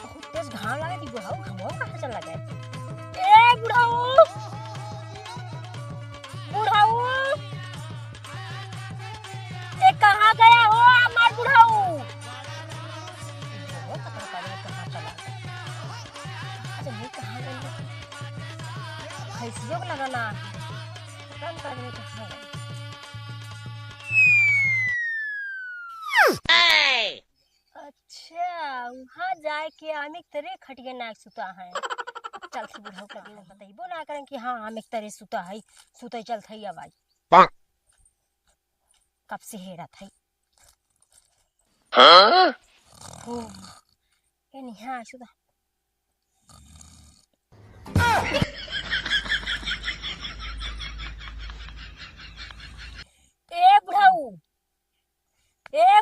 बहुत तेज घाम लगे थी बुढ़ाऊ घामों कहाँ चल लगे ए बुढ़ाऊ बुढ़ाऊ ए कहाँ गया हो हमार बुढ़ाऊ वो पता नहीं कहाँ चला अच्छा ये कहाँ गया भैंसियों को लगाना रन करने कहाँ गया अच्छा वहाँ जाए के हम एक तरह खटिया नाक सुता है चल से बुढ़ाऊ करने बताइबो ना करें कि हाँ हम एक तरह सुता है सुते चल थई अब आई कब से हेरा थई ये नहीं हाँ सुता ए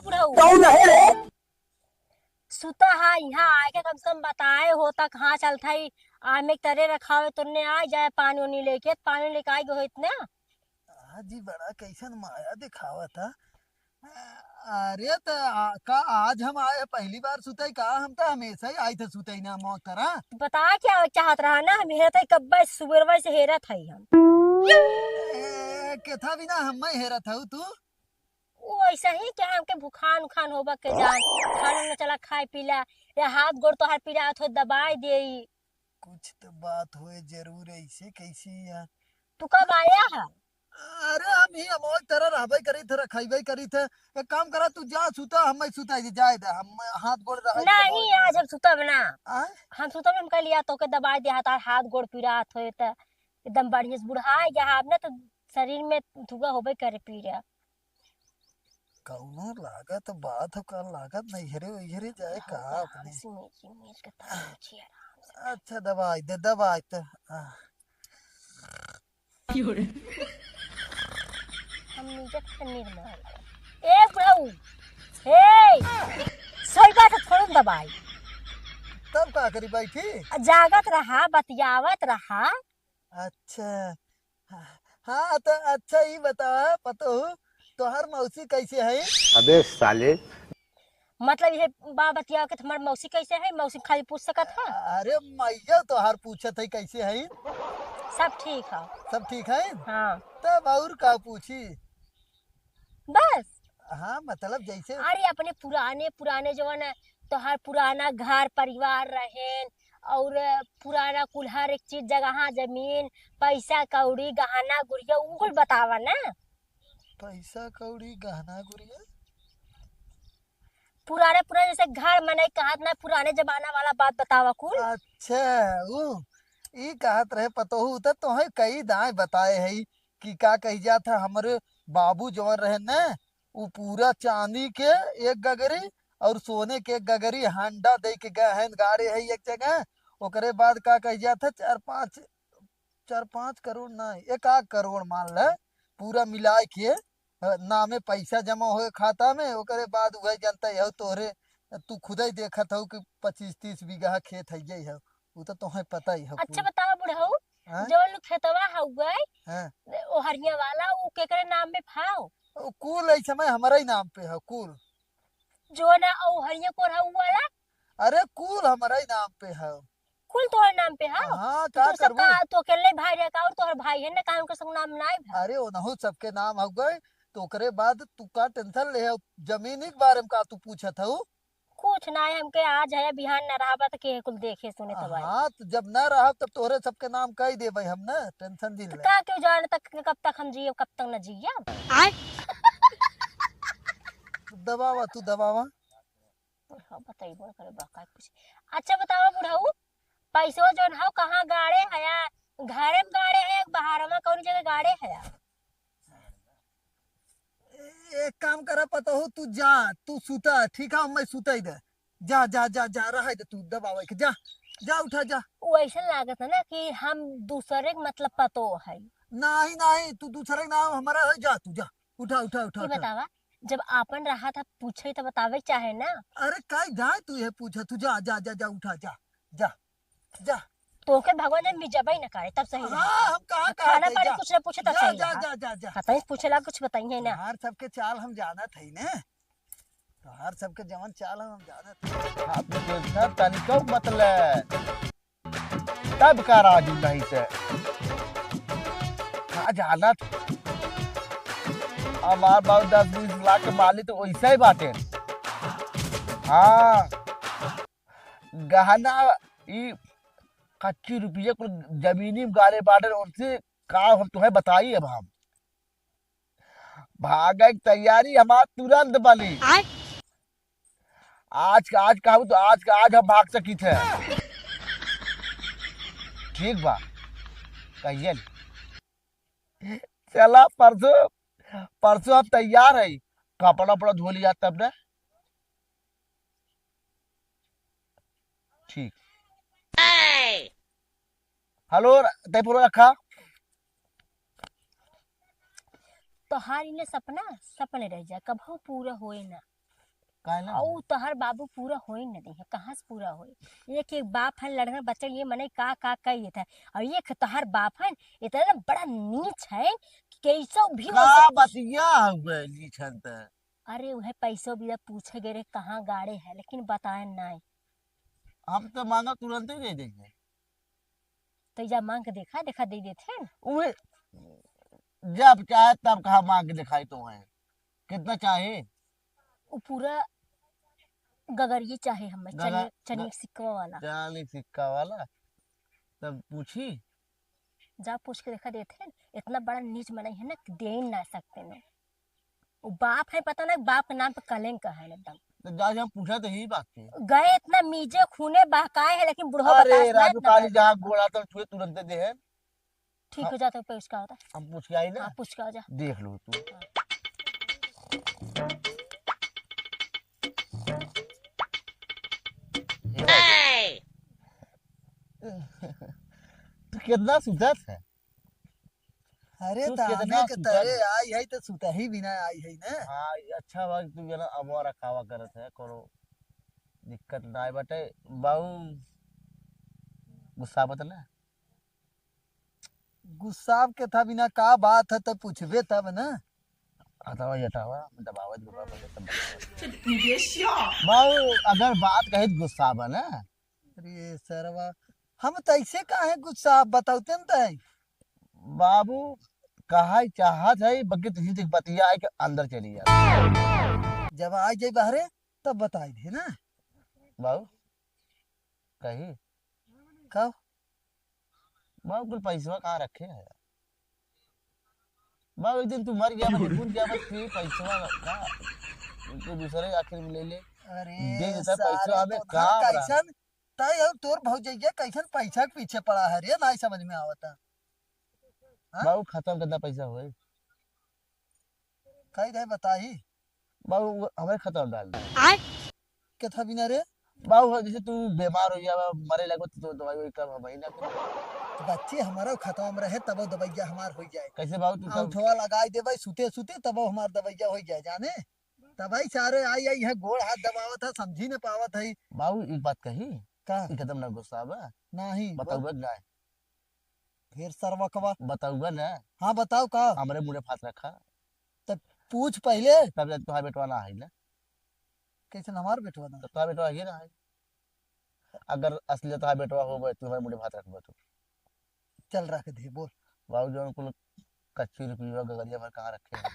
बुढ़ाऊ कौन है रे सुता है यहाँ आके कम से कम बताए होता कहाँ चलता है आम एक तरह रखा हुआ तुमने आ जाए पानी उनी लेके पानी लेके आए हो इतना जी बड़ा कैसन माया दिखावा था। अरे तो का आज हम आए पहली बार सुताई का हम तो हमेशा ही आए थे सुताई ना मौत करा बता क्या चाहत रहा ना हम हेरा था कब सुबह से हेरा था हम के था भी ना हम हेरा था तू वो ऐसा ही क्या हमके भूखान उखान होबा के जान खाना न चला खाए पीला या हाथ गोड़ तो हर पीला तो दबाई दे कुछ तो बात होए जरूर ऐसे कैसी यार तू कब आया है अरे हम ही हम और तरह रहबे करी थे रखैबे करी थे एक काम करा तू जा सुता हम सुताई जाए दे हम हाथ गोड़ रह नहीं आज हम सुता बना हम सुता में हम कह लिया तो के दबाई दे हाथ गोड़ पीड़ा होए त एकदम बढ़िया से बुढ़ा जा हमने तो शरीर में धुआ होबे करे पीड़ा कौनो लागत बात हो कर लागत नहीं हेरे जाए का अपने अच्छा दवाई दे दवाई तो हम नीचे निर्मल ए बुढ़ऊ ए सही बात है थोड़ा दवाई तब का करी बैठी जागत रहा बतियावत रहा अच्छा हाँ तो अच्छा ही बतावा पतो तोहर मौसी कैसे है अबे साले मतलब ये बा बतिया के तुम्हार मौसी कैसे है मौसी खाली पूछ सकत है अरे मैया तोहर पूछत है कैसे है सब ठीक है सब ठीक है हाँ तब और का पूछी बस हाँ मतलब जैसे अरे अपने पुराने जो है तोहर पुराना घर परिवार रहे और पुराना कुल्हर एक चीज जगह जमीन पैसा कौड़ी गहना गुड़िया उनको बतावा ना पैसा कौड़ी गहना गुड़िया पुराने जैसे घर मने कहत ना पुराने जमाना वाला बात बतावा कुल अच्छा वो ई कहत रहे पतोहू त तोहे कई दाए बताए है कि का कही जात है हमारे बाबू जवन रहे ना वो पूरा चांदी के एक गगरी और सोने के एक गगरी हांडा दे के गए हैं गाड़ी है एक जगह ओकरे बाद का कही जात है 4-5 करोड़ नहीं 1 करोड़ मान ले पूरा मिलाए के नामे पैसा जमा हो खाता में ओकरे बाद वह जनता है तोहरे तू खुद ही देखत हो कि 25-30 बीघा खेत है ये है वो तो तुम्हें पता ही है अच्छा बतावा बुढ़ऊ जो लोग खेतवा हो गए ओ हरिया वाला वो केकरे नाम में फाओ कुल ऐ समय हमारा ही नाम पे है कुल जो ना ओ हरिया को रहा वाला अरे कुल हमारा ही नाम पे है कुल तोहर नाम पे है हाँ का करबो तो अकेले भाई रे का और तोहर भाई है ना काहे उनके संग नाम नहीं है अरे ओनहु सबके नाम हो गए तो ओकरे बाद तू का टेंशन ले जमीन के बारे में का तू पूछत हो कुछ ना है हमके आज है बिहान न रहा बात के कुल देखे सुने तब हाँ तो जब न रहा तब तोहरे सबके नाम कह देबे हम ना टेंशन दी ले का क्यों जाने तक कब तक हम जिए कब तक न जिए तू दबावा बुढ़ाऊ बताइबो न करे बाका कुछ अच्छा बताओ बुढ़ाऊ पैसो जोन हो कहां गाड़े है घरे में गाड़े है बाहर में कौन जगह गाड़े है एक काम करा पता हो तू जा तू सुता ठीक है मैं सुता ही दे जा जा जा जा रहा है तू दबावे के जा जा उठा जा वो ऐसा लागत है ना कि हम दूसरे के मतलब पतो है नहीं नहीं तू दूसरे का नाम हमारा है जा तू जा उठा उठा उठा बतावा जब आपन रहा था पूछे तो बतावे चाहे ना अरे काय जाए तू ये पूछा तू जा जा जा जा उठा जा जा जा तो के भगवान ने मिजबई न करे तब सही हां हम कहां खाना पानी कुछ न पूछे तब सही जा जा जा जा पता नहीं पूछेला कुछ बताइए ना यार सबके चाल हम जाना थे ना तोहार सबके जवन चाल हम जानत। आप देखना तनिको मतलब तब का राजू नहीं से का जानत हमार बाबू 10-20 लाख के मालिक तो वैसे ही बाटे। हाँ गहना ई कच्ची रुपये को जमीनी में गाड़े बाटे उनसे का हम तुम्हें बताई अब हम भागे की तैयारी हमार तुरंत बनी। आज कहूँ तो आज का आज हम भाग सकी थे। ठीक बा कहिए चला परसों परसों हम तैयार है कपड़ा उपड़ा धो लिया तब ने ठीक। हेलो तय पूरा रखा तोहार इन्हें सपना सपने रह जाए कभू पूरा होए ना। काहे ना और तोहार बाबू पूरा होई न दी है कहाँ से पूरा होई। एक एक बाप है लड़का बच्चा ये मने का कही था और ये तोहार बाप है इतना ना बड़ा नीच है कि कैसा भी का वैसा- बतिया हुए जी छंत अरे वह पैसों भी पूछे गए रे कहाँ गाड़े है लेकिन बताए नहीं। हम तो मांगा तुरंत ही दे देंगे। तो जा मांग के देखा देखा दे देते हैं। उहे जब चाहे तब कहा मांग के दिखाई तो है कितना चाहे वो पूरा गगरिये चाहे हमें गगा- चने सिक्का वाला। चालीस सिक्का वाला तब पूछी जा पूछ के देखा देते हैं। इतना बड़ा नीच मनाई है ना कि दे ही ना सकते ना। वो बाप है पता ना बाप के नाम पे कलंक है एकदम। तो जा हम पूछा तो यही बात थी। गए इतना मीजे खूने बहकाए है लेकिन बुढ़वा अरे बतास ना राजू इतना काली कर- जहाँ गोड़ा तो छुए तुरंत दे है। ठीक हो जाता है उसका होता। हम पूछ के आई ना हाँ पूछ के आ जा। देख लो तू तो कितना सुधर है। अरे तू ताने कितना के सुतल तरे आई है तो सुता ही बिना आई है ना। हाँ ये अच्छा बात तू ना अमवा रखावा करत है कोनो दिक्कत ना आए बटे बाऊ गुस्सा बतला गुस्सा के था बिना का बात है तो पूछबे तब ना। हटावा हटावा दबावत बाऊ अगर बात कहे तो गुस्सा बना अरे सरवा हम तैसे काहे गुस्सा बताते न तय। बाबू कहा चाहत है बल्कि तुझे देख बतिया है कि अंदर चली जा जब आ जाए बाहरे तब बताई दे ना। बाबू कही कब बाबू कुल पैसा कहाँ रखे है बाबू एक दिन तू मर गया भूल गया बस फिर पैसा का उनको दूसरे आखिर में ले ले अरे दे देता पैसा सारे हमें तो कहाँ रहा कैसन तय और तोर भौजैया कैसन पैसा के पीछे पड़ा है रे नहीं समझ में आवता। हाँ? बाबू खत्म कितना पैसा हुए कही दे बताई बाबू हमें खत्म डाल दे के था बिना रे। बाबू जैसे तू बीमार हो जाए मरे लगो तो दवाई वही कर महीना तो बच्चे हमारा खत्म रहे तब वो दवाइया हमार हो जाए। कैसे बाबू तू सब औठवा लगाई देवे सुते सुते तब वो हमार दवाइया हो जाए जाने। तब सारे आई आई है गोड़ हाथ दबावत है समझी न पावत है। बाबू एक बात कही का खत्म ना गुस्सा बा नहीं बताऊगा ना फिर सरवकवा। बताऊगा ना हाँ बताओ का हमारे मुंह फास रखा पूछ पहले तब जब तुम्हारा बेटवा ना है ना कैसे हमार बेटवा ना। तो तुम्हारा बेटवा है ना है अगर असली तुम्हारा बेटवा हो गए तुम्हारे मुंह फास रखबा तो चल रख दे बोल बाबू जो कुल कच्ची रुपया गगरिया भर कहाँ रखे हैं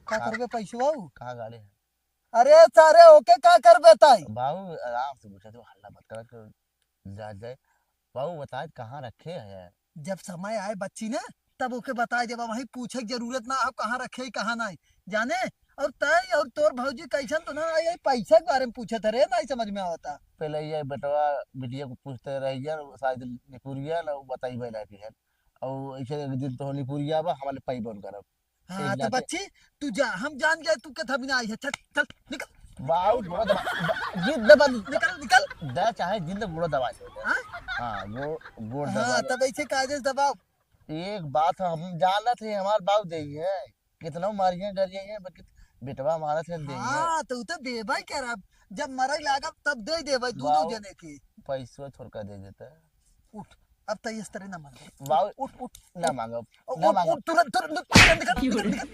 का करबे पैसा कहाँ गाड़े हैं अरे सारे ओके का करबे ताई। बाबू आराम से पूछा तो हल्ला मत कर जा जाए बाबू बताए कहाँ रखे हैं जब समय आए बच्ची ने तब ओके बताए जब वही पूछे की जरूरत ना आप कहाँ रखे कहाँ नहीं जाने। और तय और तोर भौजी कैसन तो ना आई पैसा के बारे में पूछे थे रे नहीं समझ में आवता। पहले ये बेटवा बिटिया को पूछते रहिए शायद निपुरिया ना बताई बेला की है और ऐसे एक दिन तो निपुरिया बा हमारे पाई बन करब हाँ एक तो नाते- बच्ची तू जा हम जान गए तू के था बिना आई है। चल चल निकल बाबू बुरा दबा जिद दबा निकल निकल। दा चाहे जिद बुरा दबा दे हाँ? हाँ वो गोड़ हाँ दबा तब ऐसे कागज दबाओ। एक बात हम जाना थे हमारे बाबू दे है कितना मारियां गरिए हैं बेटवा हमारा से दे है हाँ तो उ तो देबा ही कह रहा जब मरे लागब तब दे देबे दोनों वाओ। जने की। पैसा थोड़ा दे देता है उठ अब तो इस तरह ना मांगो। बाबू उठ उठ ना मांगो ना उठ, मांगो उठ, तुरंत तुरंत निकल निकल निकल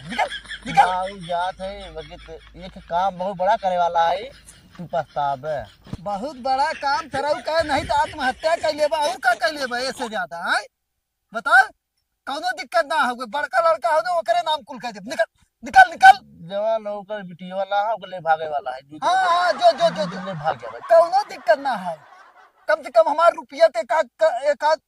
निकल निकल। बाबू जात है वक्त एक काम बहुत बड़ा करे वाला है तू पछतावे। बहुत बड़ा काम तरह का नहीं तो आत्महत्या कर लेबा और का कर लेबा ऐसे ज्यादा है। बता कौनो दिक्कत ना हो, बड़का लड़का हो तो ओकरे नाम कुल कह दे। निकल निकल निकल। जवान होकर बिटिया वाला है ओकरे भागे वाला है हाँ हाँ, जो जो जो जो दूसरे भाग गया भाई। कौनो दिक्कत ना है। कम से कम हमार रुपया तो एक आध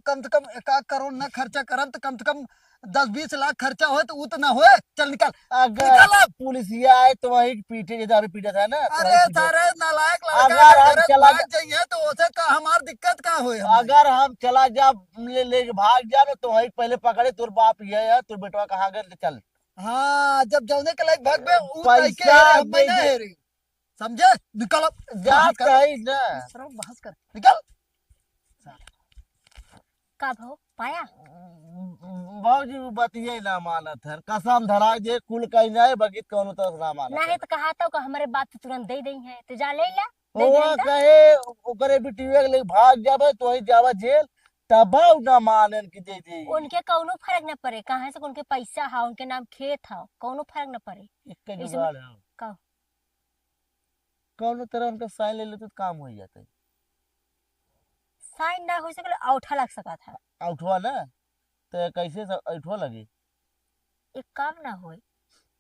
कम से कम 1 करोड़ ना खर्चा करम तो कम से कम 10-20 लाख खर्चा हो तो उतना हो। चल निकल अगर निकल अब। पुलिसिया आए तो वही पीटे जैसे अभी पीटा था ना तो अरे वही पीटे। सारे नालायक अगर लड़का हम घर चला भाग जाइए तो उसे का हमार दिक्कत का होए। अगर हम चला जा ले के भाग जा तो वही पहले पकड़े तोर बाप ये है तोर बेटवा कहाँ गए चल। हाँ जब जौने के लायक भाग बे ऊ पैसा तई के हेरे हम दे नहीं दे। हेरे। समझे? निकल अब। जात निकल। कहीं ना शर्म बहस कर निकल। का भाव पाया? बाबूजी वो बतिये ना मानत है कसम धरा जे कुल कहीं नहीं बगित कौन तो ना मानत नहीं है। तो कहा तो हमारे बात तो तुरंत दे दी है तो जा ले ला। दे वो दे कहे ओकरे बिटिया के लेके भाग जाबे तो वही जावा जेल तब ना मानन की दे दे। उनके कौनो फर्क न पड़े कहाँ से उनके पैसा हा उनके नाम खेत हा कौनो फर्क न पड़े। इसके इसमें जुगाड़ है का कौन तरह उनका साइन ले लेते तो काम हो जाता है। साइन ना हो सके औठा लग सका था। उठवा ना तो कैसे उठवा लगी एक काम ना होए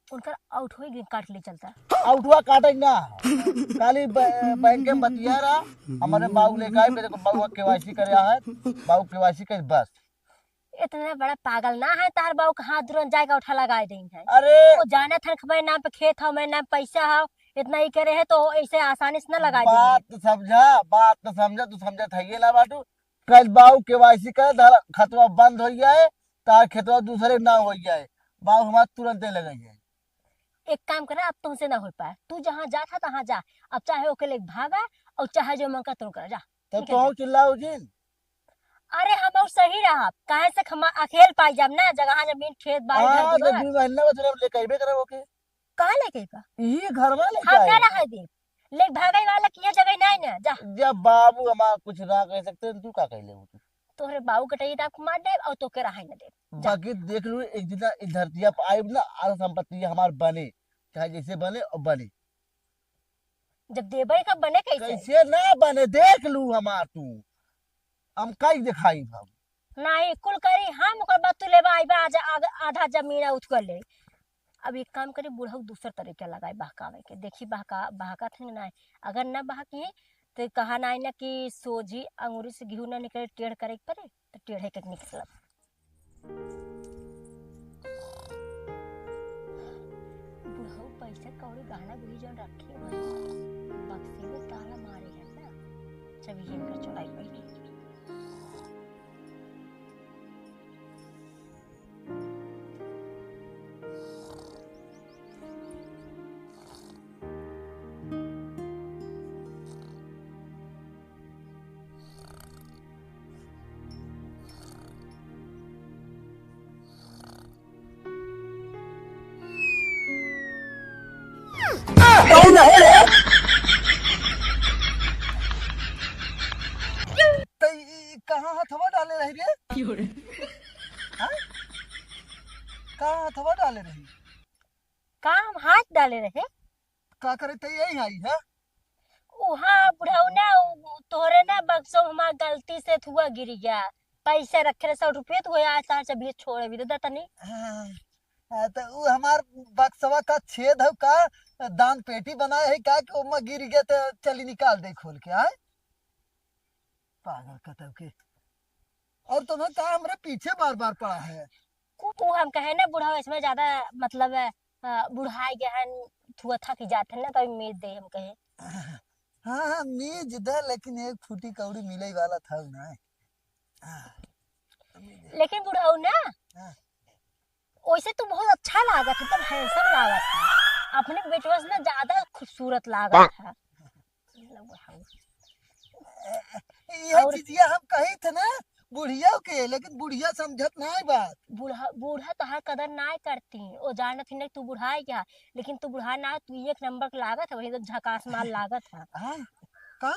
उनका आउट हो ही काट ले चलता। उठवा काटे ना खाली बैंक में बतिया रहा हमारे बाबू लेके आए मेरे को बाबू केवाईसी करे है बाबू केवाईसी कर बस। इतना बड़ा पागल ना है तार बाबू का हाथ तुरंत जाएगा उठा लगा दें है। अरे वो जाना था कि मेरे नाम पे खेत हो मेरे नाम पैसा हो इतना ही करे है तो ऐसे आसानी से ना लगा बात देंगे। तो समझा बात तो समझा तू समझा था ना बाटू कल बाबू केवाईसी करे धर खतवा बंद हो जाए तार खेतवा दूसरे ना हो जाए बाबू हमारा तुरंत लगे जाए। एक काम करे अब तुमसे ना हो पाए तू जहाँ जा था तहाँ जा अब चाहे ओके ले भागा और चाहे जो मन का तुम कर जा। तो ठीक है तो चिल्लाओ जिन अरे हम और सही रहा काहे से हम अकेले पाई जब ना जगह जमीन खेत बाड़ी घर हाँ तो दुआर 2 महीना में तुम लेके आइबे करे ओके कहाँ लेके का यही घर में लेके हम आए। क्या रहा दे ले भागे वाला किया जगह नहीं ना जा। जब बाबू हमारा कुछ ना कह सकते तू का कह ले तोहरे बाबू कटई दाप मार दे और तोके रहा न दे। बाकी देख लो एक दिन इस धरती पर आए ना आल संपत्ति हमार बने चाहे जैसे बने और बने जब देबे का बने कैसे कैसे ना बने देख लू हमार तू हम कई दिखाई हम नहीं कुल करी हम ओकर बाद तू लेबा आइबा आधा जमीन उठ कर ले। अब एक काम करी बूढ़ा दूसर तरीका लगाए बहकावे के देखी बहका थे ना अगर न बहकी तो कहा ना ना कि सोझी अंगूरी से घी ना निकले टेढ़ करे के पड़े तो टेढ़े के निकल। बुढ़ऊ पैसा कौड़ी गहना गुड़ी जौन रखे बक्से में ताला मारे है ना जब ये कर चुराई बैठी। तो कहाँ हथवा डाले रही रे? हाँ? कहाँ हथवा डाले रही? काम हाथ डाले रहे का करे तो यही आई है। वहाँ बुढ़ऊ ना तोहरे ना बक्सों हमार गलती से थुआ गिर गया पैसे रखे रहे 100 रुपये तो आज तार से भी छोड़ भी दे तनी। तो वो हमार बक्सवा का छेद है का दान पेटी बनाए है का कि ओमा गिर गया तो चली निकाल दे खोल के आए पागल कतव के। और तुम्हें कहा हमारे पीछे बार बार पड़ा है। वो हम कहे ना बुढ़ा इसमें ज्यादा मतलब बुढ़ाई गहन थुआ था कि जाते ना तो उम्मीद दे हम कहे। हाँ हाँ मीज दे लेकिन एक फूटी कौड़ी मिले वाला था ना। लेकिन बुढ़ऊ ना हाँ। वैसे तो बहुत अच्छा लागत था एकदम हैंडसम लागत था अपने बेटवा से ना ज्यादा खूबसूरत लागत था। यह चीजिया हम कही थे ना बुढ़िया के लेकिन बुढ़िया समझत ना बात। बूढ़ा तो हर कदर ना करती वो जानत थी ना तू बुढ़ाई क्या लेकिन तू बुढ़ा ना तू एक नंबर का लागत है वही तो झकास माल लागत है। हाँ का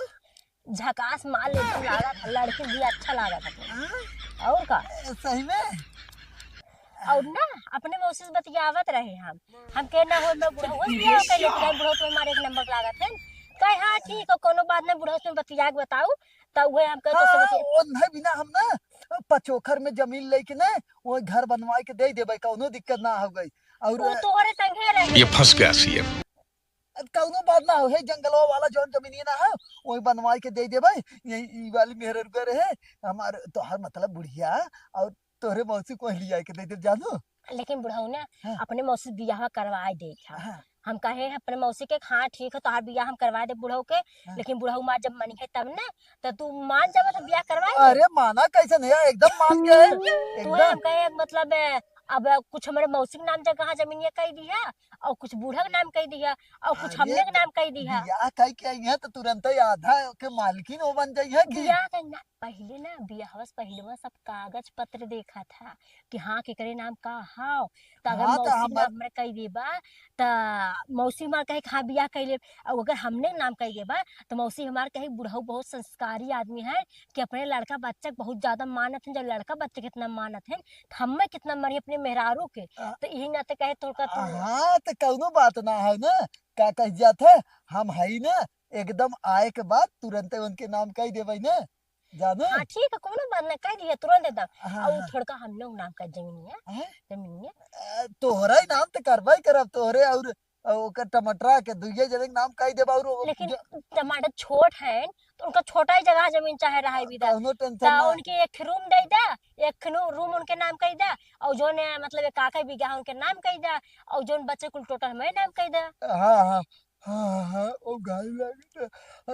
झकास माल एकदम लागत था, लड़की भी अच्छा लागत था। और का सही में? और ना अपने मौसी से बतियावत रहे हम के ना हो मैं बुढ़ऊ बिया के लेके गए, बुढ़ऊ तो हमारे एक नंबर लागत है। कहे हाँ ठीक है कोनो बात नहीं, बुढ़ऊ से बतिया के बताऊ। तब वही हम कहे तो से हाँ बतिया वो नहीं बिना हम ना पचोखर में जमीन लेके ना वो घर बनवाए के दे देबै, कौनो दिक्कत ना हो गई। और वो तोहरे संगे रहे। ये फंस गया सीएम। कौनो बात ना हो है, जंगलवा वाला जौन जमीनिया ना है वही बनवाए के दे देबै। यही ई वाली मेहर रुगर है हमार तोहर मतलब बुढ़िया, और तोहरे मौसी को लिया के दे दे जानू। लेकिन बुढ़ऊ ने हाँ। अपने मौसी से बियाह करवाए दे हाँ। हम कहे हैं अपने मौसी के हाँ ठीक है तोहार बियाह हम करवा दे बुढ़ऊ के। लेकिन बुढ़ऊ माँ जब मनी है तब ना तो तू मान जाबे तो बियाह करवाए। अरे माना कैसे नहीं है, एकदम मान गए है, तो हम एकदम। कहे मतलब अब कुछ हमारे मौसी के नाम जगह जमीनिया कह दिया और कुछ बूढ़ा के नाम कह दिया और कुछ हमने के नाम कह दिया। बियाह कह के आई है तो तुरंत ही आधा के मालकिन वो बन जाई है कि बियाह का ना पहले ना बियाह से पहले में सब कागज पत्र देखा था कि हाँ केकरे नाम का हाव। तो अगर हाँ, तो मौसी हमर- नाम हमरे कह देबा तो मौसी हमार कहे कि हाँ बियाह कर ले। और अगर हमने नाम कह देबा तो मौसी हमार कहे बुढ़ऊ बहुत संस्कारी आदमी है कि अपने लड़का बच्चा के बहुत ज्यादा मानत है। जब लड़का बच्चे कितना मानत है तो हमें कितना मरी अपने मेहरारू के। तो यही नाते कहे तो तू हाँ तो कौनो बात ना है ना, का कह जात है हम है ना एकदम आए के बाद तुरंत उनके नाम कह देबै ना जानो। हाँ ठीक है कोनो बात नहीं कह दिया तुरंत एकदम। हाँ, और हाँ। थोड़ा हम लोग नाम का जमीनिया हैं? जमीनिया तोहरा ही नाम तो करबै करब तोहरे और ओकर टमाटरा के दुइये जने के नाम कह देब। और लेकिन टमाटर छोट है तो उनका छोटा ही जगह जमीन चाहे रहा है विदा। कौनो टेंशन तो ना। उनके एक रूम दे दा, एक रूम उनके नाम कह दा और जो ने मतलब एक काका बिगहा उनके नाम कह दा और जो बच्चे कुल टोटल हमारे नाम कह दा। हाँ हाँ हाँ हाँ ओ गाय लगे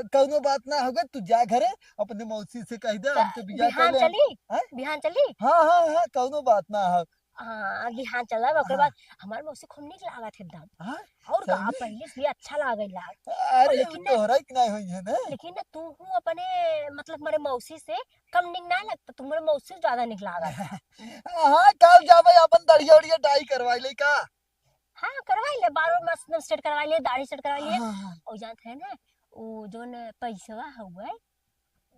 कौनो बात ना होगा, तू जा घरे अपने मौसी से कह दे हम तो बियाह बिहान कर ले। चली हैं? बिहान चली। हाँ हाँ हाँ कौनो बात ना हो। हाँ बिहान चला ओकरे बाद हमारे मौसी खूब निक लागत है एकदम। हाँ और सही का में? पहले से भी अच्छा लागेला। अरे लेकिन ना तोहरा ही नहीं हुई है ना। लेकिन ना तू हूँ अपने मतलब हमारे मौसी से कम निक ना लगता, तुम्हारे मौसी से ज्यादा निक लागत। हाँ कल जाबे अपन दढ़िया उड़िया डाई करवाई ले का। हाँ करवाई ले, बाल मस्त सेट करवा लिए, दाढ़ी सेट करवा लिए। हाँ, हाँ, और जानते हैं ना वो जो न पैसवा हुआ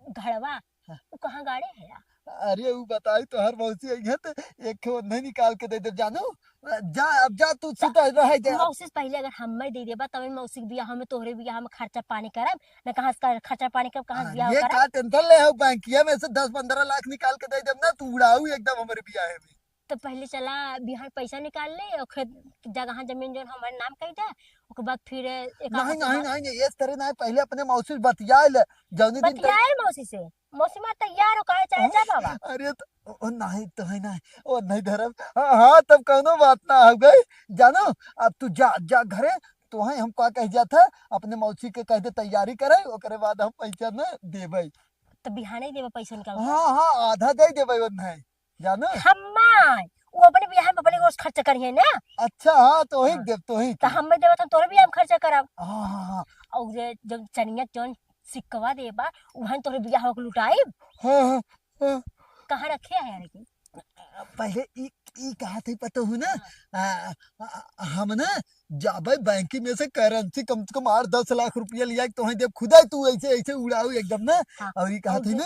घड़वा वो कहाँ गाड़े है यार? अरे वो बताई तो हर मौसी आई है तो एक ठो नहीं निकाल के दे दे जानू। जा अब जा तू सुता रह जा। मौसी से पहले अगर हमें दे देबा तब मौसी के बियाह में तोहरे बियाह में खर्चा पानी करब न। कहाँ से खर्चा पानी करब, कहाँ से बियाह ये करब? का टेंशन ले हो, बैंकिया में से 10-15 लाख निकाल के दे देब ना, तू उड़ाऊ एकदम हमारे बियाह में। तो पहले चला बिहार पैसा निकाल ले और फिर जगह जमीन जो हमारे नाम कह दे उसके बाद फिर एक नहीं नहीं नहीं इस तरह नहीं, पहले अपने मौसी से बतिया ले जौनी दिन बतियाए मौसी से। मौसी माँ तैयार हो कहे चाहे जा बाबा। अरे तो ओ नहीं तो है नहीं ओ नहीं धरम। हाँ हाँ तब कौनो बात ना हो गई जानो। अब तू जा जा घरे तो है हम का कह जाता अपने मौसी के कह दे तैयारी करे ओकरे बाद हम पैसा ना देबै। तो बिहान ही देबा पैसा निकाल। हाँ हाँ आधा दे देबै ओन्हे जानो। हम्मा वो अपने बियाह में अपने रोज खर्चा करिए ना। अच्छा हाँ तो ही हाँ। देव तो ही तो हम में देबा तो तोरे बियाह में खर्चा करब। हाँ हाँ हाँ और ये जब चनिया जौन सिक्कवा देबा वहन तोरे बियाह को लुटाई। हाँ हाँ हाँ। कहाँ रखे है यार की? पहले ई कहा थे पता हूँ ना हम ना जाबे बैंक में से करेंसी कम से कम 8-10 लाख रुपया लिया तो है देव खुदा तू ऐसे ऐसे उड़ाऊ एकदम ना। हाँ। और ये कहा और थे जो- ना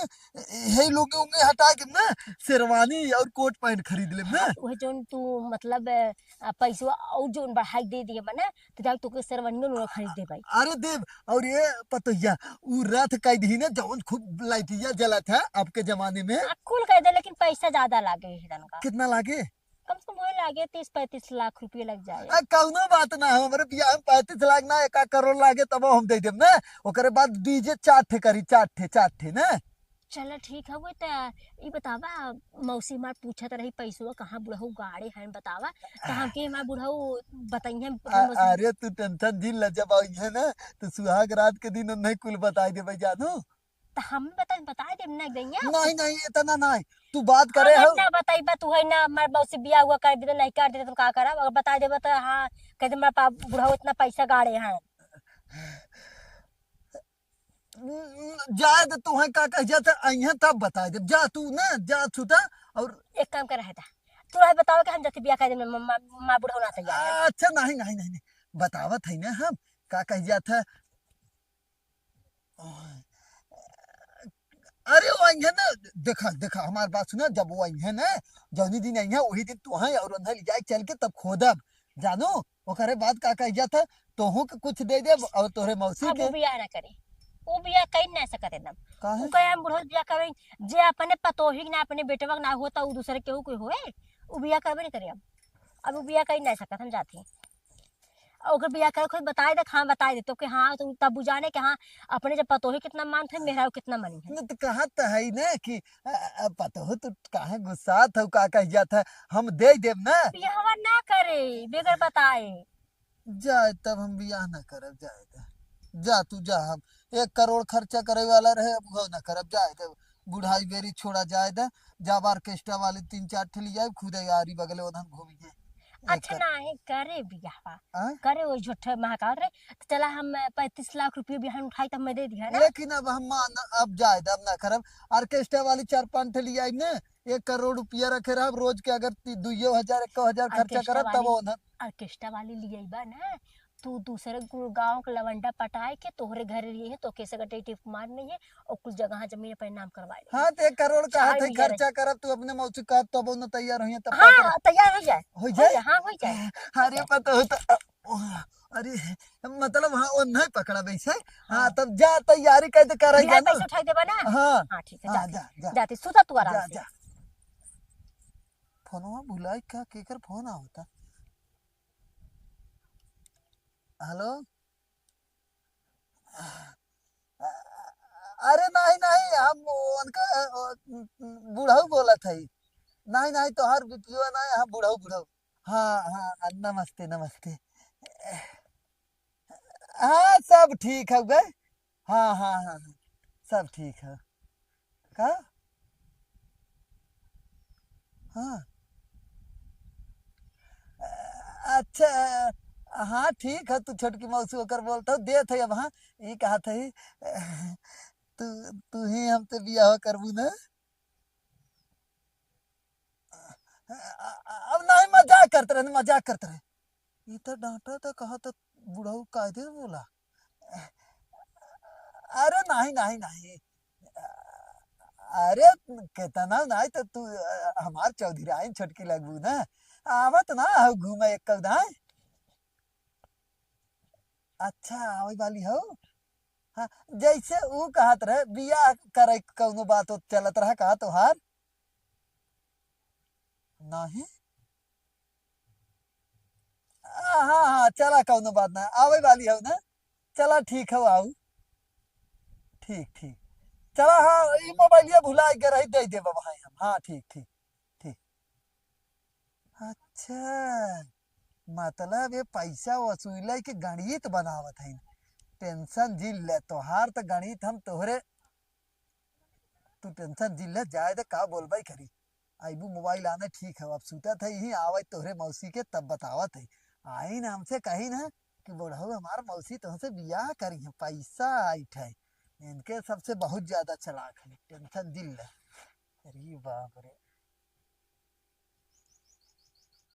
हे लोग होंगे हटा के ना शेरवानी और कोट पैंट खरीद ले ना। वह जोन तू मतलब पैसा और जोन बढ़ाई दे दिए बना तो जाके तोके सरवनियो नो खरीद दे भाई। अरे देव और ये पतोया उ रथ कह दी ना जौन खूब लाइटिया जला था अब के जमाने में। कुल कह दे लेकिन पैसा ज्यादा लागे हिरन का। कितना लागे? कम से कम वही लागे 30-35 लाख रुपये लग जाए। कौनो बात ना हो, हमारे बियाह में 35 लाख ना 1 करोड़ लागे तब हम दे देब ना। ओकरे बाद डीजे 4 ठे करी 4 ठे ना। चलो ठीक है वो तो ये बतावा मौसी मार पूछत रही पैसवा कहाँ बुढ़ऊ गाड़े हैं बतावा तो हम के हमार बुढ़ऊ बताइए। अरे तू टेंशन झील ल, जब आई है ना तो सुहाग रात के दिन नहीं कुल बताई देबै जानू। तो हम बता दे ना दैया। नहीं नहीं इतना नहीं तू बात करे हो। ना बताइबा तू है ना हमारे मौसी बियाह हुआ कर दे नहीं कर दे तो का करब? अगर बता देबा तो हाँ कह दे हमारे पास बुढ़ऊ इतना पैसा गाड़े हैं। जाए तो तू है का कह जाता अइहा तब बता दे जा तू ना जा छूटा। और एक काम कर रहा था तू रह बताओ कि हम जाते बियाह कर दे माँ बुढ़ऊ ना तैयार है। अच्छा नहीं नहीं नहीं नहीं बतावत है ना हम का कह जाता आई है ना, देखा देखा हमारी बात सुना, जब वो आई है ना, जौनी दिन आई है वही दिन तू है और अंदर ले जाए चल के तब खोदब जानो। ओकरे बाद का कह जाता तोहू के कुछ दे देब और तोहरे मौसी अब के। वो बियाह ना करे, वो बियाह कहीं ना सकत एकदम। काहे? वो कहे हम बुढ़ऊ बियाह करे, जे अपने पतोही के ना अपने बेटवा के ना होता वो दूसरे केहू कोई होए, वो बियाह करबे नहीं करे। अब वो बियाह कहीं ना सकत, हम जाते हैं ओकर बियाह करे खुद बताए दे, हाँ बताए दे तो कि हाँ तो तब बुझाने के हाँ अपने जब पतोही कितना मान थे मेहरा कितना मनी है। न तो कहा तो है ना कि पता हो तो काहे गुस्सा था का कह जाता हम दे देब ना। बियाह ना करे बेगर बताए। जाए तब हम बियाह ना करब, जाए दे जा तू जा, हम 1 करोड़ खर्चा करे वाला रहे अब वो ना करब, जाए दे बुढ़ाई बेरी छोड़ा, जाए दे जब ऑर्केस्ट्रा वाले 3-4 ठे ले जाए खुद यारी बगले उधर घूमिए। अच्छा ना है करे बियाह हाँ? करे वो झूठे महाकाल रे, तो चला हम 35 लाख रुपये बिहान उठाई तब मैं दे दिया ना। लेकिन अब हम अब जाए अब ना करब। ऑर्केस्ट्रा वाली 4-5 ठे ले आई ना, 1 करोड़ रुपया रखे रहा रोज के, अगर 2,000 1,000 खर्चा ऑर्केस्ट्रा करब तब वाली, वो ना। ऑर्केस्ट्रा वाली लिए बा ना, तू दूसरे गांव के लवंडा पटाए के तोहरे घर लिए है तो कैसे गटे टिप मार नहीं है और कुछ जगह जमीन पर नाम करवाए नहीं हाँ तो 1 करोड़ का चाहे हाथ है मिलियन। खर्चा करब, तू अपने मौसी का तब न तैयार हुई तब का कर हाँ तैयार हो जाए, हो हो जाए। जाए, हाँ हो जाए। अरे पता होता अरे मतलब हाँ वो नहीं पकड़ा वैसे। हाँ हाँ तब जा तैयारी कैसे कर बिहान जानो। पैसे उठाई देबा ना। हाँ हाँ ठीक है हाँ जाती, जा जा जाती सुता तू आराम जा से। जा। फोनवा बुलाई का केकर फोन आवता। हेलो। अरे नहीं नहीं हम उनका बुढ़ऊ बोला था। नहीं नहीं तो हर बिटिया नहीं, हम बुढ़ऊ बुढ़ऊ। हाँ हाँ नमस्ते नमस्ते। हाँ सब ठीक है गए। हाँ हाँ हाँ हाँ, सब ठीक है। का हाँ अच्छा हाँ ठीक है, तू छोटकी मौसी होकर बोलता हूँ दे थे अब। हाँ ये कहा था तू तू ही हमसे बियाह करबू ना। अब नहीं मजाक करते रहे, मजाक करते रहे। ये तो डांटा था कहा था बुढ़ऊ कायदे बोला। अरे नहीं नहीं नहीं, अरे कितना नहीं तो तू हमार चौधरी आई छोटकी लगबू ना, आवत ना हो घूमे एक कौदा। अच्छा आवे वाली हो। हाँ जैसे वो कहत रहे बियाह करे कौनो बात हो चलत रहा कहा तोहार। नहीं हाँ हाँ चला कौनो बात ना आवे वाली हो ना। चला ठीक है आओ। ठीक ठीक चला। हाँ ये मोबाइलिया भुला के रही दे दे बाबा हम। हाँ ठीक ठीक ठीक। अच्छा मतलब ये पैसा वसूले के गणित बनावत है। टेंशन जिल ले तोहार तो गणित हम तोहरे, तू टेंशन जिल ले जाए तो का बोलबाई करी। आईबू मोबाइल आने ठीक है, अब सूता था यही आवे तोहरे मौसी के तब बतावत है। आई ना हमसे कही ना कि बुढ़ऊ हमार मौसी तुमसे बियाह करी है, पैसा आइट है इनके सबसे बहुत ज्यादा चलाक है, टेंशन दिल ले। अरे बाप रे।